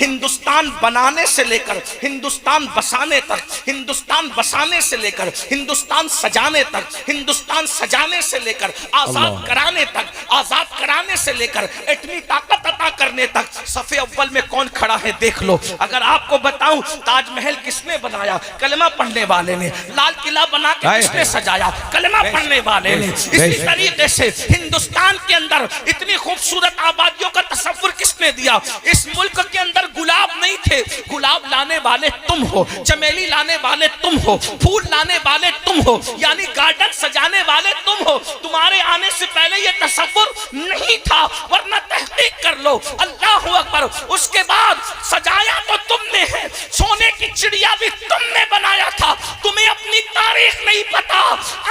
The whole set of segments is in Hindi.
हिंदुस्तान बनाने से लेकर हिंदुस्तान बसाने तक, हिंदुस्तान बसाने से लेकर हिंदुस्तान सजाने तक, हिंदुस्तान सजाने से लेकर आजाद कराने तक, आजाद कराने से लेकर इतनी ताकत अता करने तक सफे अव्वल में कौन खड़ा है देख लो। अगर आपको बताऊं ताजमहल किसने बनाया? कलमा पढ़ने वाले ने। लाल किला बना के किसने सजाया? कलमा पढ़ने वाले ने। इसी तरीके से हिंदुस्तान के अंदर इतनी खूबसूरत आबादियों का तस्वीर किसने दिया? इस मुल्क के अंदर गुलाब नहीं थे, गुलाब लाने वाले तुम हो, चमेली लाने वाले तुम हो, फूल लाने वाले तुम हो, यानी गार्डन सजाने वाले तुम हो। तुम्हारे आने से पहले ये तस्वीर नहीं था, वरना तहकीक कर लो। अल्लाह अकबर। उसके बाद सजाया तो तुमने है, सोने की चिड़िया भी तुमने बनाया था। तुम्हें अपनी तारीख नहीं पता।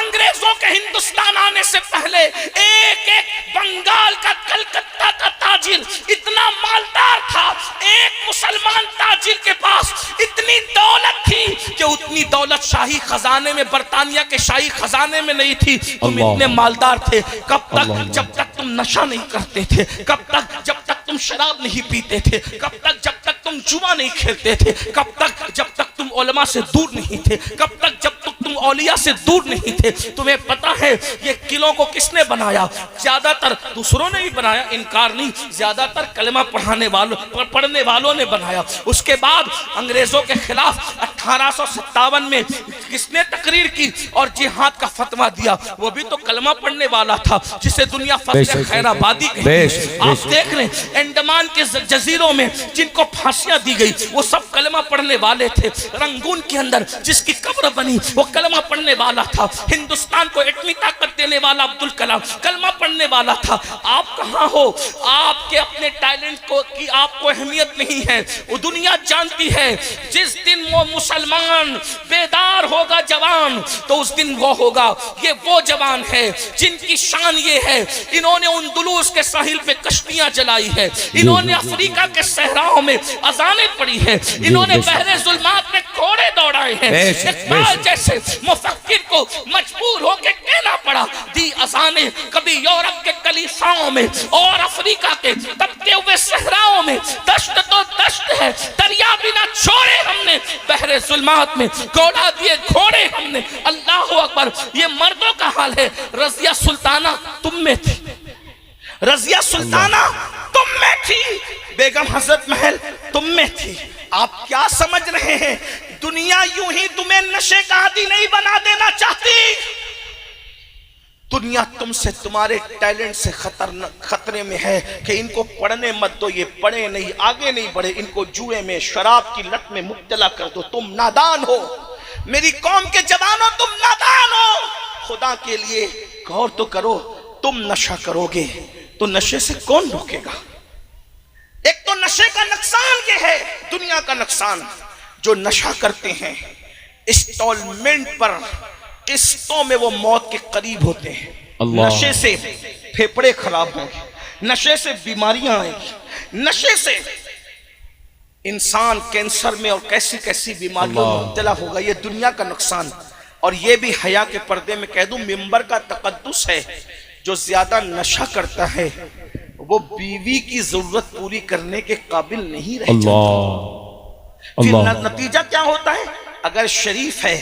अंग्रेजों के हिंदुस्तान आने से पहले एक एक बंगाल का, कलकत्ता का ताजिर इतना मालदार था, एक मुसलमान ताजिर के पास इतनी दौलत थी कि उतनी दौलत शाही खजाने में, बर्तानिया के शाही खजाने में नहीं थी। तुम इतने मालदार थे। कब तक? जब तक तुम नशा नहीं करते थे। कब तक? जब तक तुम शराब नहीं पीते थे। कब तक? जब तक तुम जुआ नहीं खेलते थे। कब तक? जब तक तुम उलमा से दूर नहीं थे। कब तक? जब तक तुम औलिया से दूर नहीं थे। तुम्हें पता है ये किलों को किसने बनाया? ज्यादातर दूसरों ने ही बनाया, इनकार नहीं, ज्यादातर कलमा पढ़ने वालों ने बनाया। उसके बाद अंग्रेजों के खिलाफ 1857 में किसने तकरीर की और जिहाद का फतवा दिया? वो भी तो कलमा पढ़ने वाला था, जिसे दुनिया फतेह खैराबादी कहती है। आप देख रहे हैं अंडमान के जजीरों में जिनको फांसियां दी गई वो सब कलमा पढ़ने वाले थे। रंगून के अंदर जिसकी कब्र बनी वो कलमा पढ़ने वाला था। हिंदुस्तान को इतनी ताकत देने वाला अब्दुल कलाम कलमा पढ़ने वाला था। आप कहां हो? आपके अपने टैलेंट को की आपको अहमियत नहीं है, वो दुनिया जानती है। जिस दिन वो मुसलमान बेदार होगा जवान, तो उस दिन वो होगा, ये वो जवान है जिनकी शान ये है इन्होंने उंदुलूस के साहिल पे कश्तियां जलाई है, इन्होंने अफ्रीका के सहराओं में अजानें पड़ी है, इन्होंने बहरे जुल्मात में घोड़े दौड़ाए हैं। इकबाल जैसे मुफक्किर को मजबूर होकर कहना पड़ा, दी अजानें कभी यूरोप के कलीसाओं में और अफ्रीका के तपते हुए सहराओं में। दश्त तो दश्त है, दरिया भी ना छोड़े हमने, बहरे जुल्मात में दौड़ा दिए घोड़े हमने। अल्लाह अकबर। ये मर्दों का हाल है। रजिया सुल्ताना तुम में थी, रजिया सुल्ताना तुम में थी, बेगम हजरत महल तुम में थी। आप क्या समझ रहे हैं? दुनिया यूं ही तुम्हें नशे का आदी नहीं बना देना चाहती। दुनिया तुमसे, तुम्हारे टैलेंट से खतरे में है कि इनको पढ़ने मत दो, ये पढ़े नहीं, आगे नहीं बढ़े, इनको जुए में, शराब की लत में मुब्तला कर दो। तुम नादान हो, मेरी कौम के जवानों, तुम नादान हो। खुदा के लिए गौर तो करो। तुम नशा करोगे तो नशे से कौन रोकेगा? एक तो नशे का नुकसान ये है, दुनिया का नुकसान, जो नशा करते हैं इंस्टॉलमेंट पर, किस्तों में वो मौत के करीब होते हैं। नशे से फेफड़े खराब होंगे, नशे से बीमारियां आएंगी, नशे से इंसान कैंसर में और कैसी कैसी बीमारियों में मुब्तला होगा। ये दुनिया का नुकसान। और ये भी हया के पर्दे में कह दूं, मिंबर का तकद्दुस है। जो ज्यादा नशा करता है वो बीवी की जरूरत पूरी करने के काबिल नहीं रह जाता। फिर नतीजा क्या होता है? अगर शरीफ है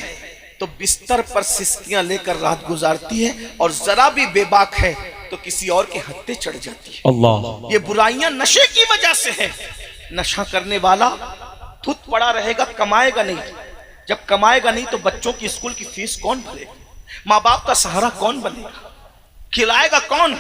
तो बिस्तर पर सिस्कियां लेकर रात गुजारती है, और जरा भी बेबाक है तो किसी और के हत्थे चढ़ जाती है। अल्लाह। ये बुराइयां नशे की वजह से है। नशा करने वाला धुत पड़ा रहेगा, कमाएगा नहीं। जब कमाएगा नहीं तो बच्चों की स्कूल की फीस कौन भरेगा? माँ बाप का सहारा कौन बनेगा? खिलाएगा कौन?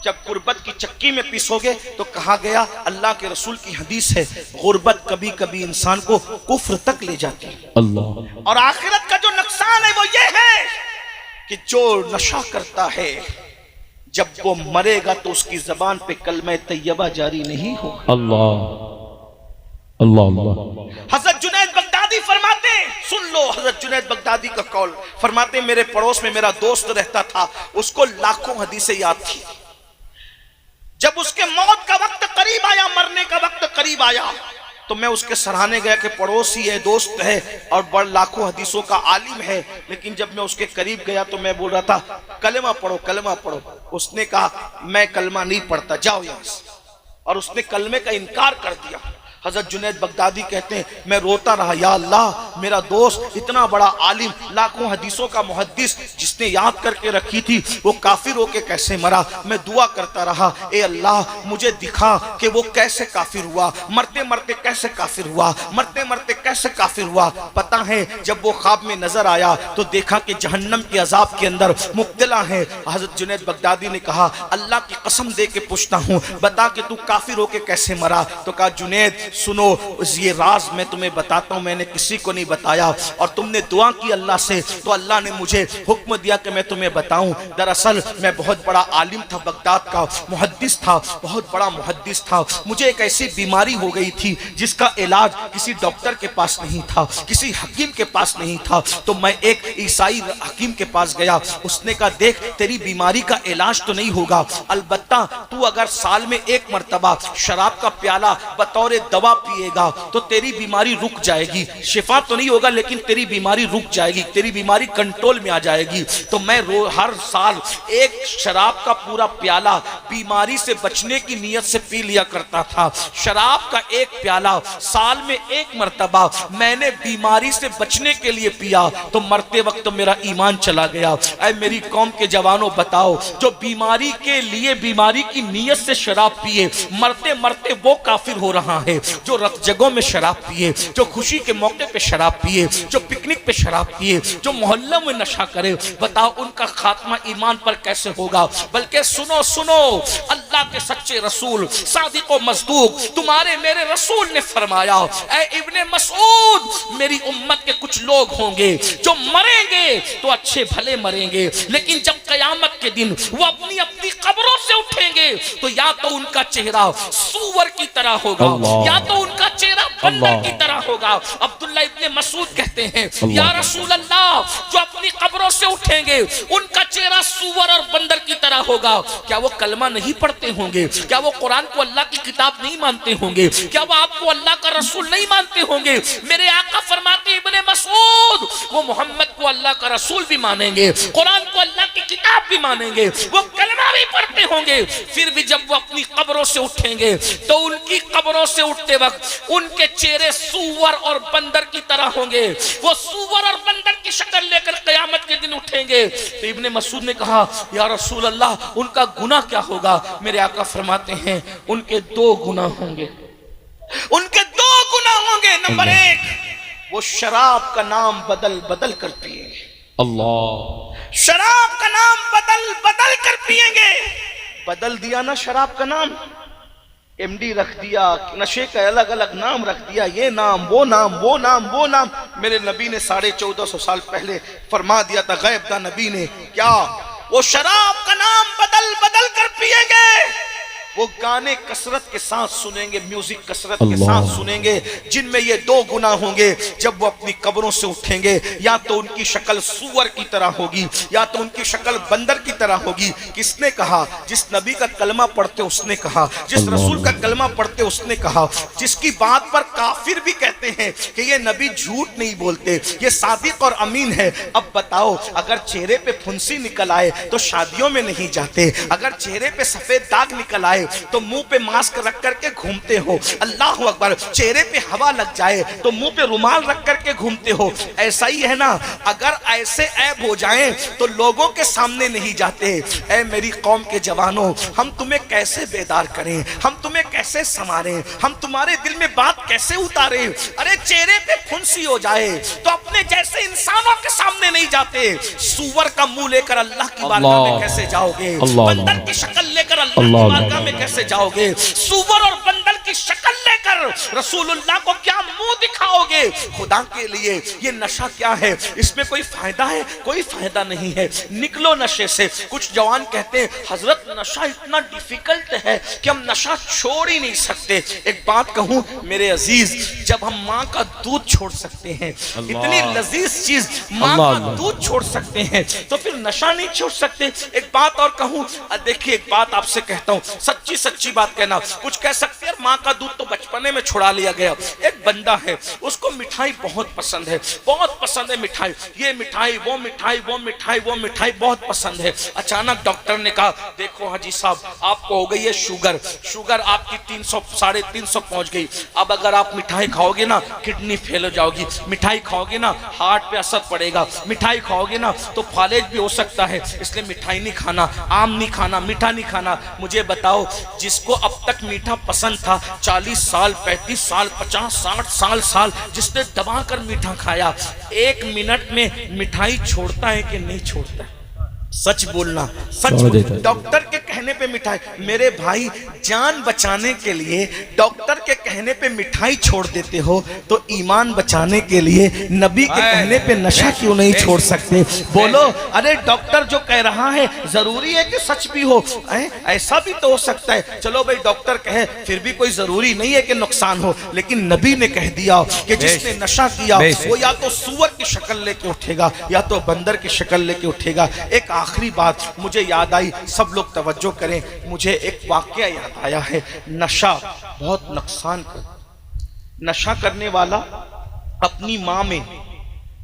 जब गुर्बत की चक्की में पीसोगे तो कहा गया, अल्लाह के रसूल की हदीस है, गुर्बत कभी कभी इंसान को कुफ्र तक ले जाती है। अल्लाह। और आखिरत का जो नुकसान है वो ये है कि जो नशा करता है जब वो मरेगा तो उसकी जबान पे कलमे तैयबा जारी नहीं होगा। अल्लाह अल्लाह अल्लाह। हजरत जुनैद बगदादी फरमाते, सुन लो हजरत जुनैद बगदादी का कौल, फरमाते मेरे पड़ोस में मेरा दोस्त रहता था, उसको लाखों हदीसें याद थी। जब उसके मौत का वक्त करीब आया, मरने का वक्त करीब आया, तो मैं उसके सराहने गया कि पड़ोसी है, दोस्त है और बड़ लाखों हदीसों का आलिम है। लेकिन जब मैं उसके करीब गया तो मैं बोल रहा था कलमा पढ़ो, कलमा पढ़ो। उसने कहा मैं कलमा नहीं पढ़ता, जाओ यहां से। और उसने कलमे का इनकार कर दिया। हजरत जुनैद बगदादी कहते हैं मैं रोता रहा, या अल्लाह मेरा दोस्त इतना बड़ा आलिम, लाखों हदीसों का मुहद्दिस जिसने याद करके रखी थी, वो काफिर होके कैसे मरा। मैं दुआ करता रहा, ए अल्लाह मुझे दिखा कि वो कैसे काफिर हुआ, मरते मरते कैसे काफिर हुआ, मरते मरते कैसे काफिर हुआ। पता है जब वो ख्वाब में नजर आया तो देखा कि जहन्नम के अजाब के अंदर मुब्तला है। हजरत जुनैद बगदादी ने कहा अल्लाह की कसम दे के पूछता हूँ, बता कि तू काफिर होके कैसे मरा। तो कहा जुनैद सुनो, ये राज मैं तुम्हें बताता हूँ, मैंने किसी को नहीं बताया, और तुमने दुआ की अल्लाह से तो अल्लाह ने मुझे हुक्म दिया कि मैं तुम्हें बताऊं। दरअसल मैं बहुत बड़ा आलिम था, बगदाद का मुहद्दिस था, बहुत बड़ा मुहद्दिस था। मुझे एक ऐसी बीमारी हो गई थी जिसका इलाज किसी डॉक्टर के पास नहीं था, किसी हकीम के पास नहीं था। तो मैं एक ईसाई हकीम के पास गया, उसने कहा देख तेरी बीमारी का इलाज तो नहीं होगा, अलबत्ता तू अगर साल में एक मर्तबा शराब का प्याला बतौर दवा पिएगा तो तेरी बीमारी रुक जाएगी। शिफा तो नहीं होगा लेकिन तेरी बीमारी रुक जाएगी, तेरी बीमारी कंट्रोल में आ जाएगी। तो मैं हर साल एक शराब का पूरा प्याला बीमारी से बचने की नीयत से पी लिया करता था। शराब का एक प्याला साल में एक मर्तबा मैंने बीमारी से बचने के लिए पिया तो मरते वक्त तो मेरा ईमान चला गया। ऐ मेरी कौम के जवानों बताओ, जो बीमारी के लिए बीमारी की नीयत से शराब पिए मरते मरते वो काफिर हो रहा है। जो जगहों में शराब पिए, जो खुशी के मौके पे शराब पिए, जो पिकनिक पे शराब पिए, जो मोहल्लों में नशा करे, बताओ उनका खात्मा ईमान पर कैसे होगा। बल्कि सुनो सुनो, अल्लाह के सच्चे रसूल सादिक व मसदूक तुम्हारे मेरे रसूल ने फरमाया, ऐ इब्ने मसूद मेरी उम्मत के कुछ लोग होंगे जो मरेंगे तो अच्छे भले मरेंगे, लेकिन जब कयामत के दिन वो अपनी अपनी कब्रों से उठेंगे तो या तो उनका चेहरा सूअर की तरह होगा या तो उनका चेहरा बंदर की तरह होगा। अब्दुल्ला इब्ने मसूद कहते हैं या रसूल अल्लाह, जो अपनी कब्रों से उठेंगे उनका चेहरा सूअर और बंदर की तरह होगा। क्या वो कलमा नहीं पढ़ते होंगे? क्या वो कुरान को अल्लाह की किताब नहीं मानते होंगे? क्या वो आपको अल्लाह का रसूल नहीं मानते होंगे? मेरे आका फरमाते इब्ने मसूद वो मोहम्मद को अल्लाह का रसूल भी मानेंगे, कुरान को अल्लाह की किताब भी मानेंगे, वो कलमा भी पढ़ते होंगे, फिर भी जब वो अपनी कब्रों से उठेंगे तो उनकी कब्रों से उठते वक्त उनके चेहरे सूअर और बंदर की तरह होंगे। वो सूअर और बंदर की शक्ल लेकर कयामत के दिन उठेंगे। तो इब्ने मसूद ने कहा या रसूल अल्लाह उनका गुनाह क्या होगा? मेरे आका फरमाते हैं उनके दो गुनाह होंगे, उनके दो गुनाह होंगे। नंबर एक, वो शराब का नाम बदल बदल कर पिएंगे। अल्लाह, शराब का नाम बदल बदल कर पिएंगे। बदल दिया ना शराब का नाम, एमडी रख दिया, नशे का अलग अलग नाम रख दिया, ये नाम वो नाम वो नाम वो नाम। मेरे नबी ने 1450 साल पहले फरमा दिया था, गैब नबी ने, क्या वो शराब का नाम बदल बदल कर पिएंगे। वो गाने कसरत के साथ सुनेंगे, म्यूजिक कसरत के साथ सुनेंगे, जिनमें ये दो गुनाह होंगे। जब वो अपनी कब्रों से उठेंगे या तो उनकी शक्ल सूअर की तरह होगी या तो उनकी शक्ल बंदर की तरह होगी। किसने कहा? जिस नबी का कलमा पढ़ते उसने कहा, जिस रसूल का कलमा पढ़ते उसने कहा, जिसकी बात पर काफिर भी कहते हैं कि ये नबी झूठ नहीं बोलते, ये सादिक और अमीन है। अब बताओ, अगर चेहरे पे फुंसी निकल आए तो शादियों में नहीं जाते, अगर चेहरे पे सफेद दाग निकल आए तो मुंह पे मास्क रख करके घूमते हो, अल्लाह अकबर, चेहरे पे हवा लग जाए तो मुंह पे रुमाल रख करके घूमते हो। ऐसा ही है ना, अगर ऐसे ऐब हो जाएं तो लोगों के सामने नहीं जाते। ऐ मेरी कौम के जवानों, हम तुम्हें कैसे बेदार करें, हम तुम्हें कैसे संवारें, हम तुम्हारे दिल में बात कैसे उतारें। अरे चेहरे पे फुंसी हो जाए तो अपने जैसे इंसानों के सामने नहीं जाते, सूअर का मुंह लेकर अल्लाह की बारगाह में कैसे जाओगे? बंदर की शक्ल लेकर अल्लाह की बारगाह में कैसे जाओगे? सूअर और बंदर की शक्ल लेकर रसूलुल्लाह को क्या मुंह दिखाओगे? खुदा के लिए ये नशा क्या है? इसमें कोई फायदा है? कोई फायदा नहीं है। निकलो नशे से। कुछ जवान कहते हैं हजरत नशा इतना डिफिकल्ट है कि हम नशा छोड़ ही नहीं सकते। एक बात कहूं मेरे अजीज, जब हम माँ का दूध छोड़ सकते हैं, इतनी लजीज चीज माँ का दूध छोड़ सकते हैं, तो फिर नशा नहीं छोड़ सकते। एक बात और कहूं, देखिए एक बात आपसे कहता हूं, सच्ची सच्ची बात कहना। कुछ कह सकते हैं माँ का दूध तो बचपन खाने में छुड़ा लिया गया। एक बंदा है, उसको मिठाई बहुत पसंद है, बहुत पसंद है मिठाई, ये मिठाई वो मिठाई वो मिठाई वो मिठाई बहुत पसंद है। अचानक डॉक्टर ने कहा देखो हाजी साहब, आपको हो गई है शुगर, शुगर आपकी 300 350 पहुंच गई। अब अगर आप मिठाई खाओगे ना किडनी फेल हो जाओगी, मिठाई खाओगे ना हार्ट पे असर पड़ेगा, मिठाई खाओगे ना तो फालेज भी हो सकता है, इसलिए मिठाई नहीं खाना, आम नहीं खाना, मीठा नहीं खाना। मुझे बताओ, जिसको अब तक मीठा पसंद था 40 साल 35 साल 50 60 साल जिसने दबा कर मीठा खाया, 1 मिनट में मिठाई छोड़ता है कि नहीं छोड़ता है? सच बोलना, सच। डॉक्टर के कहने पे मिठाई, मेरे भाई जान बचाने के लिए डॉक्टर के कहने पे मिठाई छोड़ देते हो तो ईमान बचाने के लिए नबी के कहने पे नशा क्यों नहीं छोड़ सकते? बोलो, अरे डॉक्टर जो कह रहा है जरूरी है कि सच भी हो? ऐसा भी तो हो सकता है। चलो भाई डॉक्टर कहे, फिर भी कोई जरूरी नहीं है कि नुकसान हो, लेकिन नबी ने कह दिया कि जिसने नशा किया वो या तो सूअर की शक्ल लेके उठेगा या तो बंदर की शक्ल लेके उठेगा। एक आखिरी बात मुझे याद आई, सब लोग तवज्जो करें, मुझे एक वाकया याद आया है। नशा बहुत नुकसान कर, नशा करने वाला अपनी माँ में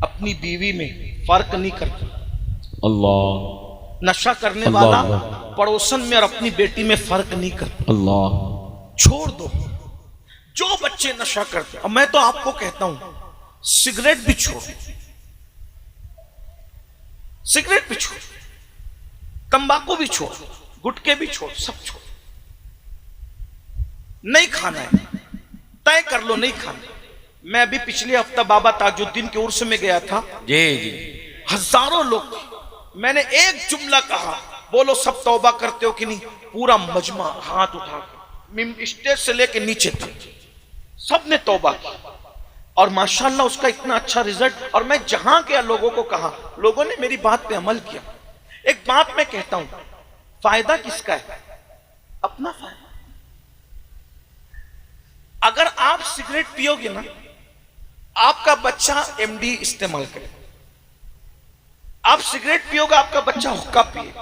अपनी बीवी में फर्क नहीं करता। अल्लाह। नशा करने वाला पड़ोसन में और अपनी बेटी में फर्क नहीं करता। अल्लाह। छोड़ दो जो बच्चे नशा करते। और मैं तो आपको कहता हूं सिगरेट भी छोड़, सिगरेट भी छोड़, तंबाकू भी छोड़, गुटखे भी छोड़, सब छोड़। नहीं खाना है, तय कर लो नहीं खाना। मैं अभी पिछले हफ्ता बाबा ताजुद्दीन के उर्स में गया था। जी जी। हजारों लोग थे। मैंने एक जुमला कहा, बोलो सब तौबा करते हो कि नहीं? पूरा मजमा हाथ उठा के स्टेज से लेके नीचे तक सब ने तौबा की और माशाल्लाह उसका इतना अच्छा रिजल्ट। और मैं जहां गया लोगों को कहा, लोगों ने मेरी बात पे अमल किया। एक बात मैं कहता हूं, फायदा किसका है? अपना फायदा। अगर आप सिगरेट पियोगे ना, आपका बच्चा एमडी इस्तेमाल करे। आप सिगरेट पियोगे, आपका बच्चा हुक्का पिए।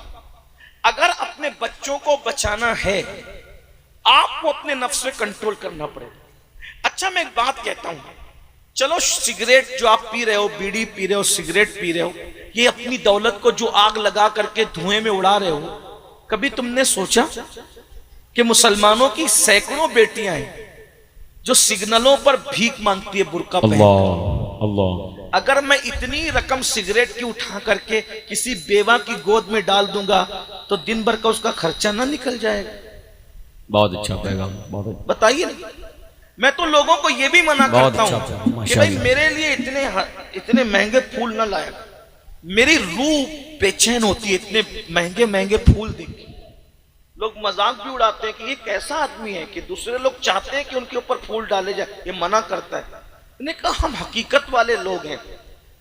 अगर अपने बच्चों को बचाना है, आपको अपने नफ्स पे कंट्रोल करना पड़ेगा। अच्छा मैं एक बात कहता हूं, चलो सिगरेट जो आप पी रहे हो, बीड़ी पी रहे हो, सिगरेट पी रहे हो, ये अपनी दौलत को जो आग लगा करके धुएं में उड़ा रहे हो, कभी तुमने सोचा कि मुसलमानों की सैकड़ों बेटियां हैं जो सिग्नलों पर भीख मांगती है बुर्का पहन? अल्लाह। अगर मैं इतनी रकम सिगरेट की उठा करके किसी बेवा की गोद में डाल दूंगा तो दिन भर का उसका खर्चा ना निकल जाएगा? बहुत अच्छा पैगाम, बहुत। बताइए, मैं तो लोगों को यह भी मना करता हूं कि भाई मेरे लिए इतने महंगे फूल ना लाया। मेरी रूह बेचैन होती है इतने महंगे महंगे फूल देख के। लोग मजाक भी उड़ाते हैं कि ये कैसा आदमी है कि दूसरे लोग चाहते हैं कि उनके ऊपर फूल डाले जाए, ये मना करता है। मैंने कहा हम हकीकत वाले लोग हैं,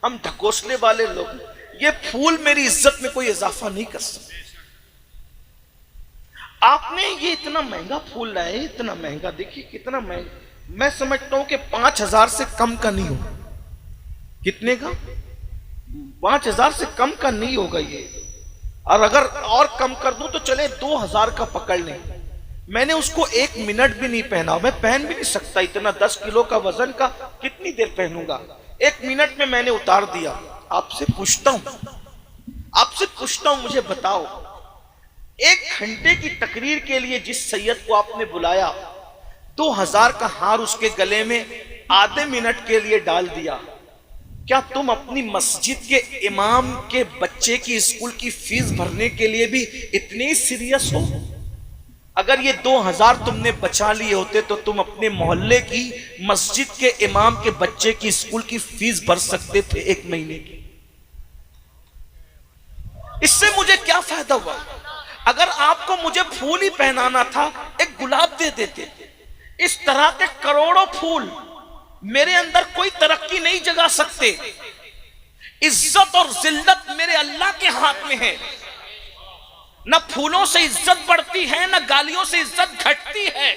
हम ढकोसले वाले लोग हैं, ये फूल मेरी इज्जत में कोई इजाफा नहीं कर सकते। आपने ये इतना महंगा फूल लाया, इतना महंगा, देखिए कितना महंगा। मैं समझता हूं कि 5000 से कम का नहीं होगा। कितने का? 5000 से कम का नहीं होगा ये। और अगर और कम कर दूं तो चले 2000 का पकड़ लें। मैंने उसको 1 मिनट भी नहीं पहना, मैं पहन भी नहीं सकता इतना 10 किलो का वजन का, कितनी देर पहनूंगा? 1 मिनट में मैंने उतार दिया। आपसे पूछता हूं मुझे बताओ, 1 घंटे की तकरीर के लिए जिस सैयद को आपने बुलाया, 2000 का हार उसके गले में आधे मिनट के लिए डाल दिया, क्या तुम अपनी मस्जिद के इमाम के बच्चे की स्कूल की फीस भरने के लिए भी इतने सीरियस हो? अगर ये 2000 तुमने बचा लिए होते तो तुम अपने मोहल्ले की मस्जिद के इमाम के बच्चे की स्कूल की फीस भर सकते थे 1 महीने की। इससे मुझे क्या फायदा हुआ? अगर आपको मुझे फूल ही पहनाना था, एक गुलाब दे देते। इस तरह के करोड़ों फूल मेरे अंदर कोई तरक्की नहीं जगा सकते। इज्जत और जिल्लत मेरे अल्लाह के हाथ में है। न फूलों से इज्जत बढ़ती है, न गालियों से इज्जत घटती है।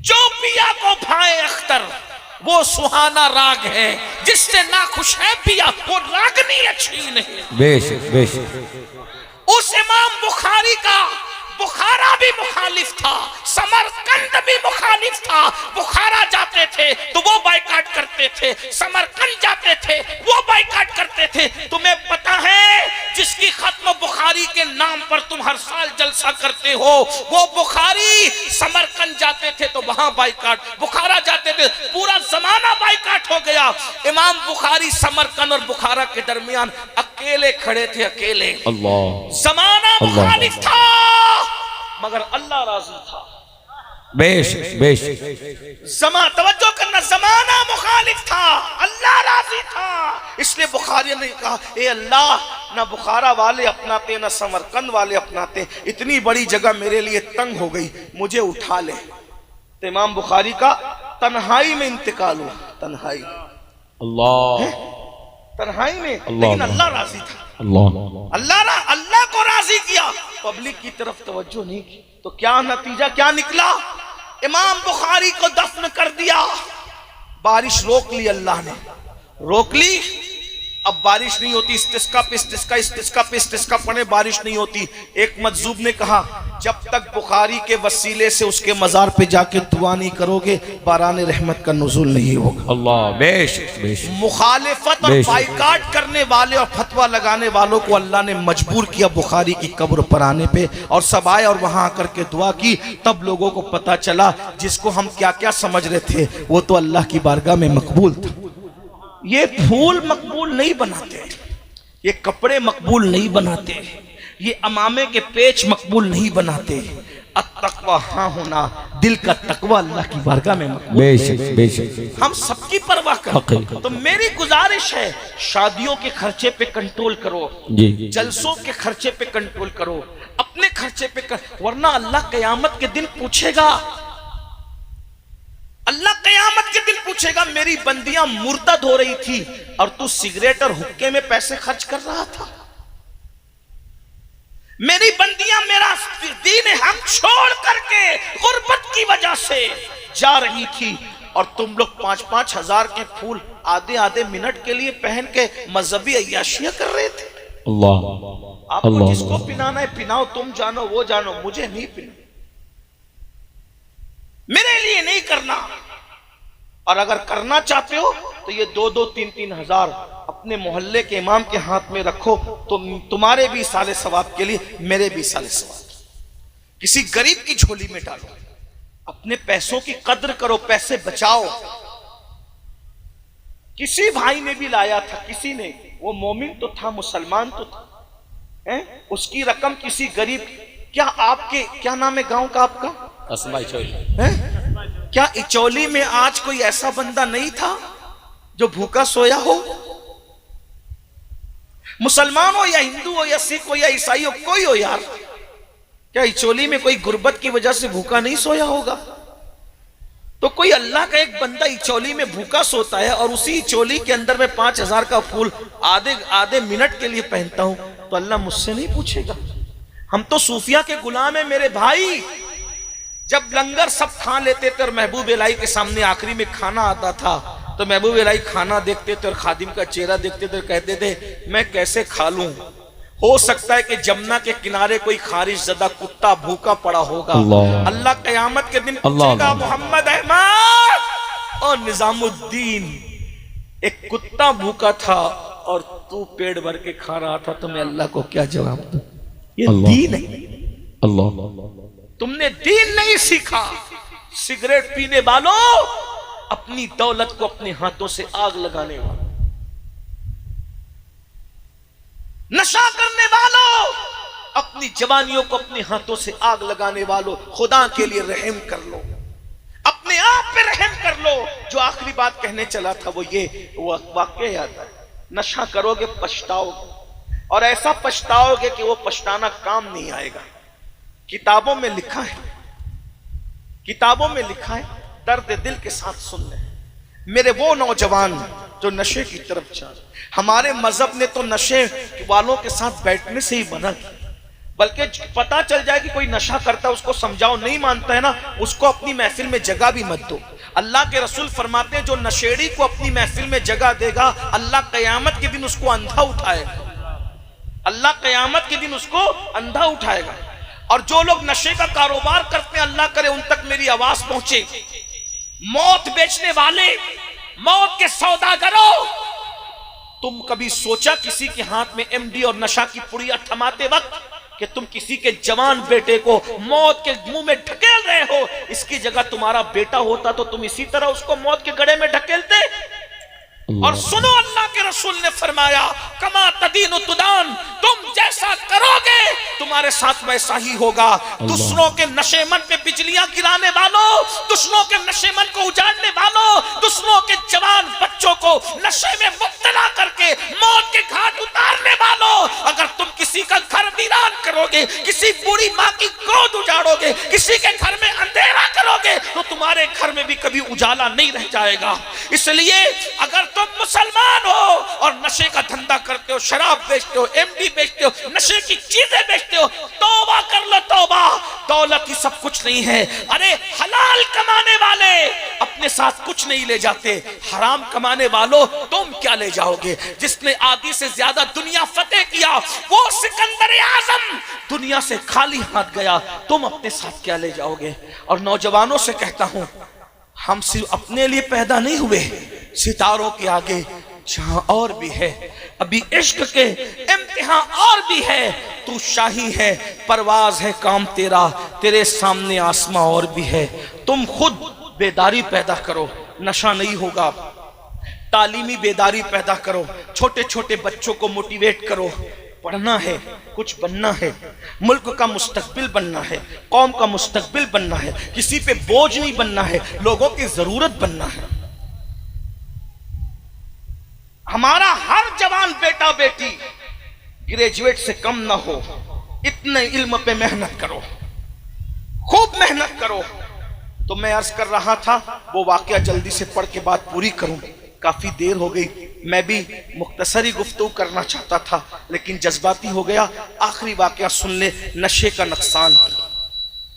जो पिया को भाए अख्तर वो सुहाना राग है, जिससे ना खुश है पिया वो रागनी अच्छी नहीं। बेशक बेशक। उस इमाम बुखारी का बुखारा भी मुखालिफ था, समरकंद भी मुखालिफ था। बुखारा जाते थे तो वो बाइकाट करते थे, समरकंद जाते थे वो बाइकाट करते थे। तुम्हें पता है जिसकी खत्म बुखारी के नाम पर तुम हर साल जलसा करते हो, वो बुखारी समरकंद जाते थे तो वहां बाइकाट, बुखारा जाते थे पूरा जमाना बाइकाट हो गया। इमाम बुखारी समरकंद और बुखारा के दरमियान अकेले खड़े थे, अकेले। अल्लाह, जमाना मुखालिफ था मगर अल्लाह राजी था। बेश बेश, तवज्जो करना, जमाना मुखालिफ था, अल्लाह राजी था। इसलिए बुखारी ने कहा, ए अल्लाह, ना बुखारा वाले अपनाते ना समरकंद वाले अपनाते, इतनी बड़ी जगह मेरे लिए तंग हो गई, मुझे उठा ले। तो इमाम बुखारी का तन्हाई में इंतकाल हुआ, तन्हाई, अल्लाह, तन्हाई में, लेकिन अल्लाह राजी था। अल्लाह को राजी किया, पब्लिक की तरफ तवज्जो नहीं की। तो क्या नतीजा क्या निकला? इमाम बुखारी को दफन कर दिया। बारिश रोक ली, अल्लाह ने रोक ली। अब बारिश नहीं होती, इस्तिस्का पे इस्तिस्का, इस्तिस्का पे इस्तिस्का पड़े, बारिश नहीं होती। एक मजजूब ने कहा, जब तक बुखारी के वसीले से उसके मजार पे जाके दुआ नहीं करोगे, बारान रहमत का नुज़ूल नहीं होगा। अल्लाह, बेश बेश। मुखालिफत और बाइकाट करने वाले और फतवा लगाने वालों को अल्लाह ने मजबूर किया बुखारी की कब्र पर आने पे, और सब आए और वहां आकर के दुआ की। तब लोगों को पता चला जिसको हम क्या क्या समझ रहे थे वो तो अल्लाह की बारगाह में मकबूल था। ये फूल मकबूल नहीं बनाते, ये कपड़े मकबूल नहीं बनाते, ये अमामे के पेच मकबूल नहीं बनाते। अत्तक़वा हाँ होना, दिल का तकवा अल्लाह की बारगाह में मकबूल। बेशक बेशक, हम सबकी परवाह करें। तो मेरी गुजारिश है, शादियों के खर्चे पे कंट्रोल करो, जी, जलसों के खर्चे पे कंट्रोल करो, अपने खर्चे पे वरना अल्लाह क़यामत के दिन पूछेगा, अल्लाह क़यामत के दिन पूछेगा, मेरी बंदियां मुर्तद हो रही थी और तू सिगरेट और हुक्के में पैसे खर्च कर रहा था। मेरी बंदियां मेरा दीन हम छोड़ करके गुर्बत की वजह से जा रही थी और तुम लोग 5-5 हजार के फूल आधे आधे मिनट के लिए पहन के मजहबी अय्याशियां कर रहे थे। अल्लाह, आपको जिसको पिनाना है पिनाओ, तुम जानो वो जानो, मुझे नहीं पिना, मेरे लिए नहीं करना। और अगर करना चाहते हो तो ये 2-2, 3-3 हजार अपने मोहल्ले के इमाम के हाथ में रखो, तो तुम्हारे भी साले सवाब के लिए, मेरे भी साले सवाब। किसी गरीब की झोली में डालो, अपने पैसों की कद्र करो, पैसे बचाओ। किसी भाई ने भी लाया था, किसी ने, वो मोमिन तो था, मुसलमान तो था, उसकी रकम किसी गरीब, क्या आपके क्या नाम है गांव का आपका? अस्मा इचौली। क्या इचौली में आज कोई ऐसा बंदा नहीं था जो भूखा सोया हो? मुसलमान हो या हिंदू हो या सिख हो या ईसाई हो, कोई हो यार, क्या इचौली में कोई गुर्बत की वजह से भूखा नहीं सोया होगा? तो कोई अल्लाह का एक बंदा इचौली में भूखा सोता है और उसी इचौली के अंदर मैं 5,000 का फूल आधे आधे मिनट के लिए पहनता हूं, तो अल्लाह मुझसे नहीं पूछेगा? हम तो सूफिया के गुलाम है मेरे भाई। जब लंगर सब खा लेते थे और महबूब इलाही के सामने आखिरी में खाना आता था, तो महबूब इलाही खाना देखते थे और खादिम का चेहरा देखते थे और कहते थे, मैं कैसे खा लूं? हो सकता है कि जमुना के किनारे कोई खारिश ज़दा कुत्ता भूखा पड़ा होगा। अल्लाह क़यामत के दिन पूछेगा, मोहम्मद अहमद और निजामुद्दीन, एक कुत्ता भूखा था और तू पेट भर के खा रहा था, तो मैं अल्लाह को क्या जवाब दूं? ये दीन है। अल्लाह, तुमने दीन नहीं सीखा। सिगरेट पीने वालों, अपनी दौलत को अपने हाथों से आग लगाने वालों, नशा करने वालों, अपनी जवानियों को अपने हाथों से आग लगाने वालों, खुदा के लिए रहम कर लो, अपने आप पे रहम कर लो। जो आखिरी बात कहने चला था वो ये, वो वाकया याद है, नशा करोगे पछताओगे, और ऐसा पछताओगे कि वो पछताना काम नहीं आएगा। किताबों में लिखा है, किताबों में लिखा है, दर्द दिल के साथ सुन ले मेरे वो नौजवान जो नशे की तरफ जा। हमारे मजहब ने तो नशे वालों के साथ बैठने से ही मना किया, बल्कि पता चल जाए कि कोई नशा करता है उसको समझाओ, नहीं मानता है ना, उसको अपनी महफिल में जगह भी मत दो। अल्लाह के रसूल फरमाते हैं, जो नशेड़ी को अपनी महफिल में जगह देगा, अल्लाह क़यामत के दिन उसको अंधा उठाएगा। अल्लाह क़यामत के दिन उसको अंधा उठाएगा। और जो लोग नशे का कारोबार करते हैं, अल्लाह करे उन तक मेरी आवाज पहुंचे। मौत बेचने वाले, मौत के सौदागरों, तुम कभी सोचा किसी के हाथ में एमडी और नशा की पुड़िया थमाते वक्त कि तुम किसी के जवान बेटे को मौत के मुंह में ढकेल रहे हो? इसकी जगह तुम्हारा बेटा होता तो तुम इसी तरह उसको मौत के गड्ढे में ढकेलते? और सुनो, अल्लाह के रसूल ने फरमाया, कमा तदीन तुदान, तुम जैसा करोगे तुम्हारे साथ वैसा ही होगा। दुश्मनों के नशेमन पे बिजलियां गिराने वालों, दुश्मनों के नशेमन को उजाड़ने वालों, दुश्मनों के जवान बच्चों को नशे में मुब्तला करके मौत के घाट उतारने वालों, अगर तुम किसी का घर वीरान करोगे, किसी बूढ़ी माँ की गोद उजाड़ोगे, किसी के घर में अंधेरा करोगे, तो तुम्हारे घर में भी कभी उजाला नहीं रह जाएगा। इसलिए अगर तुम मुसलमान हो और नशे का धंधा करते हो, शराब बेचते हो, एमडी बेचते हो, नशे की चीजें बेचते हो, तौबा कर लो तौबा। दौलत ही सब कुछ नहीं है। अरे हलाल कमाने वाले अपने साथ कुछ नहीं ले जाते, हराम कमाने वालों तुम क्या ले जाओगे? जिसने आदि से ज्यादा दुनिया फतेह किया वो सिकंदर आजम दुनिया से खाली हाथ गया, तुम अपने साथ क्या ले जाओगे? और नौजवानों से कहता हूं, हम सिर्फ अपने लिए पैदा नहीं हुए, सितारों के आगे जहां और भी है, अभी इश्क के इम्तिहान और भी है। तू शाही है, परवाज है काम तेरा, तेरे सामने आसमां और भी है। तुम खुद बेदारी पैदा करो, नशा नहीं होगा। तालीमी बेदारी पैदा करो, छोटे छोटे बच्चों को मोटिवेट करो। पढ़ना है, कुछ बनना है, मुल्क का मुस्तकबिल बनना है, कौम का मुस्तकबिल बनना है, किसी पे बोझ नहीं बनना है, लोगों की जरूरत बनना है। हमारा हर जवान बेटा बेटी ग्रेजुएट से कम ना हो, इतने इल्म पे मेहनत करो, खूब मेहनत करो। तो मैं अर्ज कर रहा था, वो वाकया जल्दी से पढ़ के बात पूरी करूं, काफी देर हो गई। मैं भी मुख्तसरी गुफ्तगू करना चाहता था लेकिन जज्बाती हो गया। आखिरी वाकया सुन ले, नशे का नुकसान।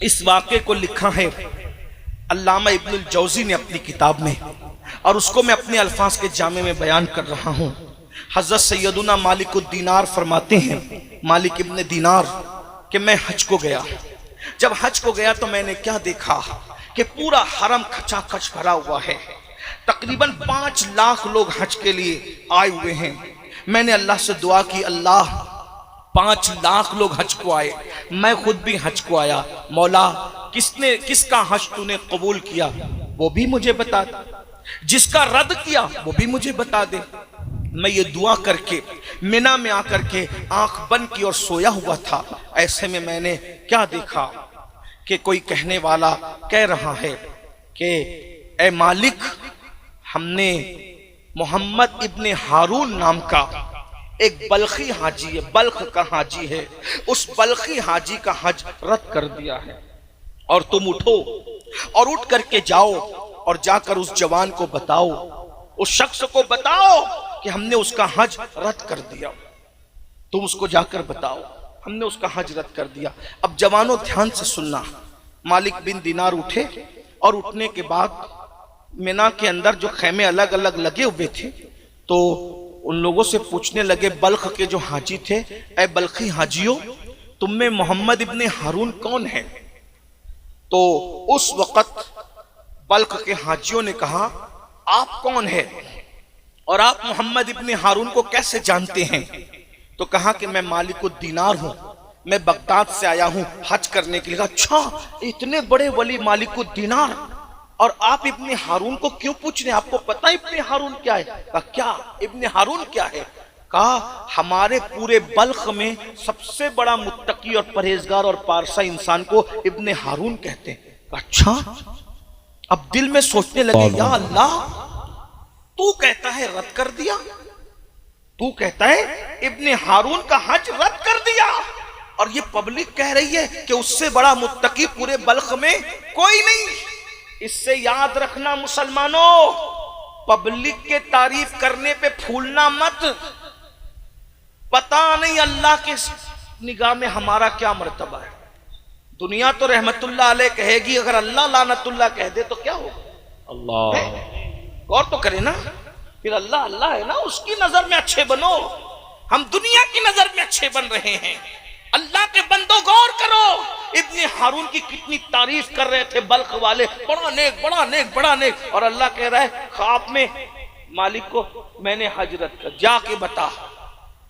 इस वाक़े को लिखा है अल्लामा इब्नुल जौज़ी ने अपनी किताब में, और उसको मैं अपने अल्फाज के जामे में बयान कर रहा हूँ। हज़रत सैयदुना मालिकुद दीनार फरमाते हैं, मालिक इब्ने दीनार, कि मैं हज को गया। जब हज को गया तो मैंने क्या देखा कि पूरा हरम खचाखच भरा हुआ है। तकरीबन 5 लाख लोग हज के लिए आए हुए हैं। मैंने अल्लाह से दुआ की, अल्लाह 5 लाख लोग हज को आए, मैं खुद भी हज को आया, मौला किसका हज तूने कबूल किया वो भी मुझे बता दे, जिसका रद्द किया वो भी मुझे बता दे। मैं ये दुआ करके मिना में आकर के आंख बंद की और सोया हुआ था। ऐसे में मैंने क्या देखा कि कोई कहने वाला कह रहा है कि ए मालिक, हमने मोहम्मद इब्ने हारून नाम का एक बल्खी हाजी है, बल्ख का हाजी है, उस बल्खी हाजी का हज रद्द कर दिया है। और तुम उठो और उठ करके जाओ और जाकर उस जवान को बताओ, उस शख्स को बताओ कि हमने उसका हज रद्द कर दिया। तुम उसको जाकर बताओ हमने उसका हज रद्द कर दिया। अब जवानों ध्यान से सुनना, मालिक बिन दीनार उठे और उठने के बाद मिना के अंदर जो खैमे अलग अलग लगे हुए थे तो उन लोगों से पूछने लगे, बल्ख के जो हाजी थे, ए बल्खी हाजियों, तुम में मोहम्मद इब्ने हारून कौन है? तो उस वक़्त बल्ख के हाजियों ने कहा, आप कौन है और आप मोहम्मद इब्ने हारून को कैसे जानते हैं? तो कहा कि मैं मालिकुद दीनार हूं, मैं बगदाद से आया हूं हज करने के लिए। अच्छा, इतने बड़े वली मालिकुद दीनार, और आप इब्ने हारून को क्यों पूछ रहे हैं? आपको पता है इब्ने हारून क्या है? कहा क्या, इब्ने हारून क्या है? कहा हमारे पूरे बल्ख में सबसे बड़ा मुत्तकी और परहेजगार और पारसा इंसान को इब्ने हारून कहते हैं। अच्छा, अब दिल में सोचने लगे, या अल्लाह, तू कहता है रद्द कर दिया, तू कहता है इब्ने हारून का हज रद्द कर दिया, और ये पब्लिक कह रही है कि उससे बड़ा मुत्तकी पूरे बल्ख में कोई नहीं। इससे याद रखना मुसलमानों, पब्लिक के तारीफ करने पे फूलना मत। पता नहीं अल्लाह के निगाह में हमारा क्या मर्तबा है। दुनिया तो रहमतुल्लाह अलैह कहेगी, अगर अल्लाह लानतुल्लाह कह दे तो क्या होगा? अल्लाह, गौर तो करे ना, फिर अल्लाह अल्लाह है ना, उसकी नजर में अच्छे बनो। हम दुनिया की नजर में अच्छे बन रहे हैं। अल्लाह के बंदो गौर करो, इब्ने हारून की कितनी तारीफ कर रहे थे बल्ख वाले, बड़ा नेक, बड़ा नेक, बड़ा नेक। और अल्लाह कह रहा है ख्वाब में मालिक को मैंने हजरत कर, जाके बता।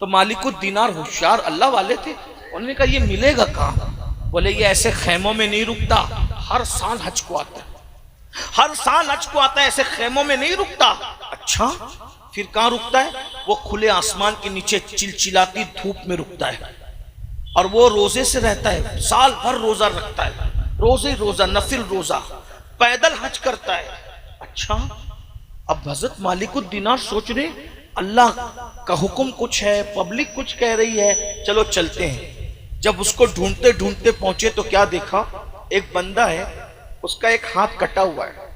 तो मालिक दीनार होशियार अल्लाह वाले थे, उन्होंने कहा ये मिलेगा कहाँ? बोले ये ऐसे खेमों में नहीं रुकता, हर साल हज को आता है, हर साल हज को आता है, ऐसे खेमों में नहीं रुकता। अच्छा फिर कहाँ रुकता है? वो खुले आसमान के नीचे चिलचिलाती धूप में रुकता है, और वो रोजे से रहता है, साल भर रोजा रखता है, रोजे रोजा, नफिल रोजा, पैदल हज करता है। अच्छा अब हजरत मालिकुद दीनार सोच रहे अल्लाह का हुक्म कुछ है, पब्लिक कुछ कह रही है, चलो चलते हैं। जब उसको ढूंढते ढूंढते पहुंचे तो क्या देखा? एक बंदा है, उसका एक हाथ कटा हुआ है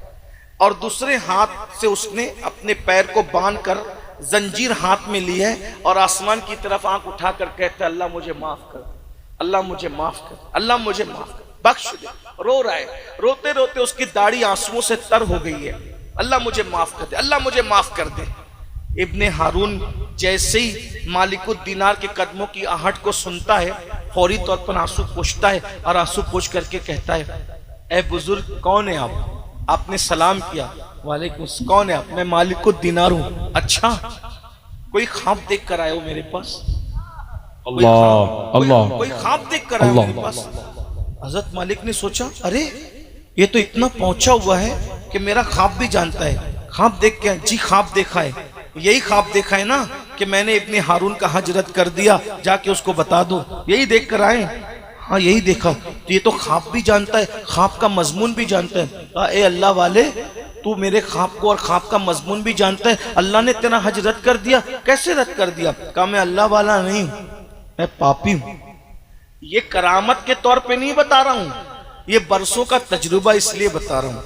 और दूसरे हाथ से उसने अपने पैर को बांध कर जंजीर हाथ में ली है और आसमान की तरफ आंख उठा कर कहता है अल्लाह मुझे माफ कर, अल्लाह मुझे माफ कर, अल्लाह मुझे माफ कर, बख्श दे। रो रहा है, रोते रोते उसकी दाढ़ी आंसुओं से तर हो गई है, अल्लाह मुझे माफ कर दे, अल्लाह मुझे माफ कर दे। इब्ने हारून जैसे ही मालिकुद दीनार के कदमों की आहट को सुनता है, फौरी तौर पर आंसू पोंछता है और आंसू पोंछ करके कहता है ए बुजुर्ग कौन है आप? आपने सलाम किया, वालेकुम, कौन है आप? मैं मालिकुद दीनार हूं। अच्छा कोई ख्वाब देख कर आए हो मेरे पास? अल्लाह अल्लाह, कोई ख्वाब देख कर आए हो मेरे पास? हजरत मालिक ने सोचा अरे ये तो इतना पहुंचा हुआ है कि मेरा ख्वाब भी जानता है। ख्वाब देख के? जी ख्वाब देखा है, यही ख्वाब देखा है ना कि मैंने इब्ने हारून का हज रद्द कर दिया, जाके उसको बता दो, यही देख कर आए? हाँ यही देखा। तो ये तो ख्वाब भी जानता है, ख्वाब का मजमून भी जानता है। कहा ए अल्लाह वाले तू मेरे ख्वाब को और ख्वाब का मजमून भी जानता है, अल्लाह ने तेरा हज रद्द कर दिया, कैसे रद्द कर दिया? कहा मैं अल्लाह वाला नहीं हूं, मैं पापी हूं। ये करामत के तौर पे नहीं बता रहा हूं, ये बरसों का तजुर्बा इसलिए बता रहा हूं।